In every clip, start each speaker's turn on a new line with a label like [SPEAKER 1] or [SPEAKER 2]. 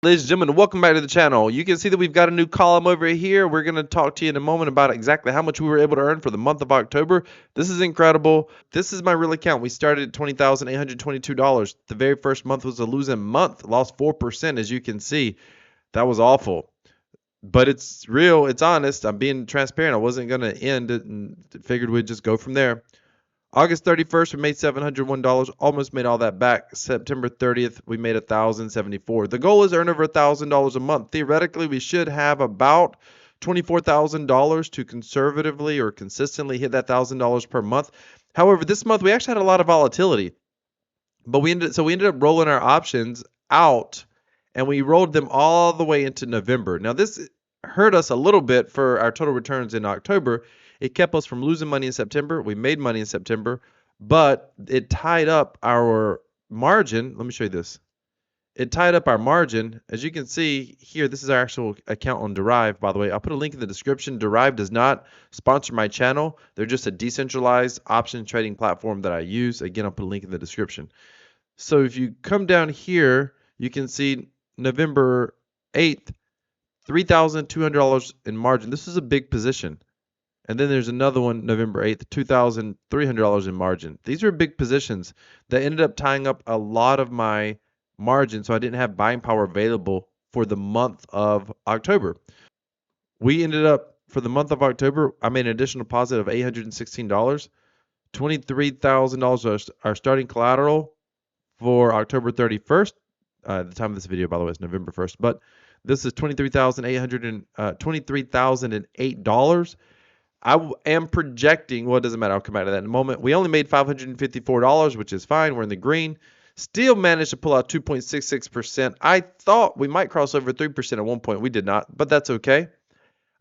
[SPEAKER 1] Ladies and gentlemen, welcome back to the channel. You can see that we've got a new column over here. We're going to talk to you in a moment about exactly how much we were able to earn for the month of October. This is incredible. This is my real account. We started at $20,822. The very first month was a losing month, lost 4%, as you can see. That was awful. But it's real, it's honest. I'm being transparent. I wasn't going to end it and figured we'd just go from there. August 31st, we made $701, almost made all that back. September 30th, we made $1,074. The goal is earn over $1,000 a month. Theoretically, we should have about $24,000 to conservatively or consistently hit that $1,000 per month. However, this month we actually had a lot of volatility, but we ended up rolling our options out, and we rolled them all the way into November. Now, this hurt us a little bit for our total returns in October. It kept us from losing money in September. We made money in September, but it tied up our margin. Let me show you this. It tied up our margin. As you can see here, this is our actual account on Derive, by the way. I'll put a link in the description. Derive does not sponsor my channel. They're just a decentralized option trading platform that I use. Again, I'll put a link in the description. So if you come down here, you can see November 8th, $3,200 in margin. This is a big position. And then there's another one, November 8th, $2,300 in margin. These are big positions that ended up tying up a lot of my margin, so I didn't have buying power available for the month of October. We ended up, for the month of October, I made an additional deposit of $816. $23,000 was our starting collateral for October 31st. The time of this video, by the way, is November 1st. But this is $23,008. I am projecting, well, it doesn't matter. I'll come back to that in a moment. We only made $554, which is fine. We're in the green. Still managed to pull out 2.66%. I thought we might cross over 3% at one point. We did not, but that's okay.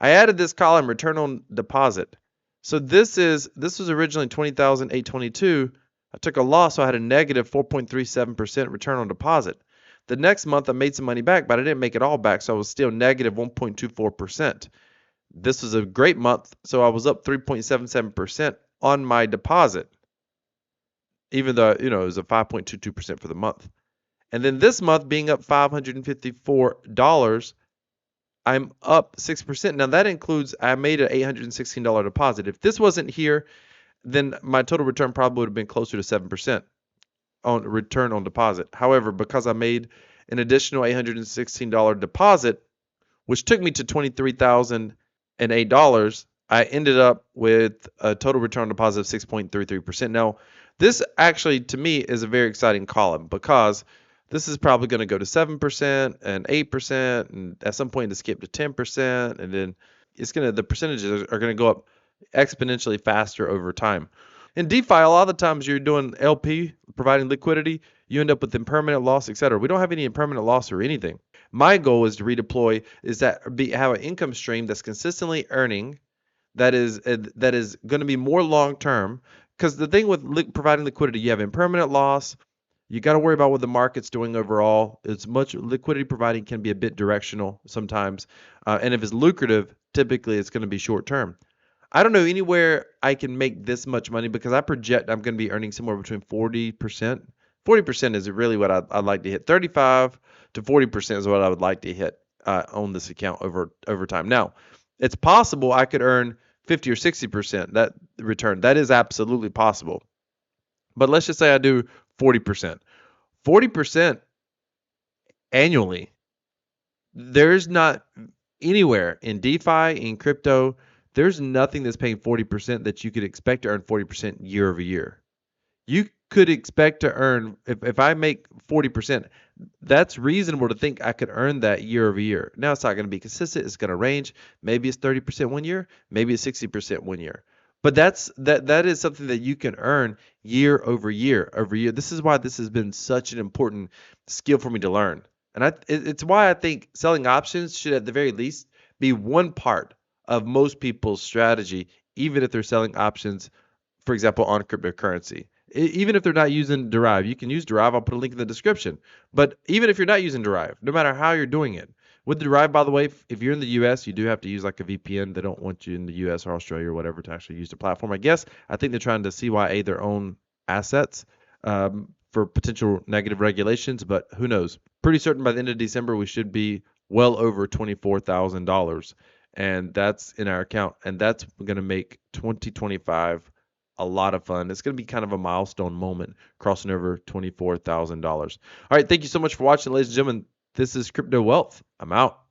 [SPEAKER 1] I added this column, return on deposit. So this was originally $20,822. I took a loss, so I had a negative 4.37% return on deposit. The next month, I made some money back, but I didn't make it all back, so I was still negative 1.24%. This was a great month, so I was up 3.77% on my deposit, even though, it was a 5.22% for the month. And then this month, being up $554, I'm up 6%. Now, that includes, I made an $816 deposit. If this wasn't here, then my total return probably would have been closer to 7% on return on deposit. However, because I made an additional $816 deposit, which took me to $23,008, I ended up with a total return on deposit of 6.33%. Now, this actually, to me, is a very exciting column because this is probably going to go to 7% and 8%, and at some point to skip to 10%, and then the percentages are going to go up exponentially faster over time. In DeFi, a lot of the times you're doing LP, providing liquidity, you end up with impermanent loss, etc. We don't have any impermanent loss or anything. My goal is to redeploy, have an income stream that's consistently earning, that is going to be more long term. Because the thing with providing liquidity, you have impermanent loss. You got to worry about what the market's doing overall. It's much liquidity providing can be a bit directional sometimes, and if it's lucrative, typically it's going to be short term. I don't know anywhere I can make this much money because I project I'm going to be earning somewhere between 40%. 40% is really what I'd like to hit. 35 to 40% is what I would like to hit on this account over time. Now, it's possible I could earn 50 or 60% that return. That is absolutely possible. But let's just say I do 40%. 40% annually. There's not anywhere in DeFi, in crypto, there's nothing that's paying 40% that you could expect to earn 40% year over year. You could expect to earn, if I make 40%, that's reasonable to think I could earn that year over year. Now, it's not going to be consistent. It's going to range. Maybe it's 30% one year. Maybe it's 60% one year. But that is something that you can earn year over year over year. This is why this has been such an important skill for me to learn. And it's why I think selling options should at the very least be one part of most people's strategy, even if they're selling options, for example, on cryptocurrency. Even if they're not using Derive, you can use Derive. I'll put a link in the description. But even if you're not using Derive, no matter how you're doing it, with Derive, by the way, if you're in the U.S., you do have to use like a VPN. They don't want you in the U.S. or Australia or whatever to actually use the platform. I guess I think they're trying to CYA their own assets. for potential negative regulations, but who knows? Pretty certain by the end of December, we should be well over $24,000. And that's in our account. And that's going to make 2025 a lot of fun. It's going to be kind of a milestone moment, crossing over $24,000. All right. Thank you so much for watching, ladies and gentlemen. This is Crypto Wealth. I'm out.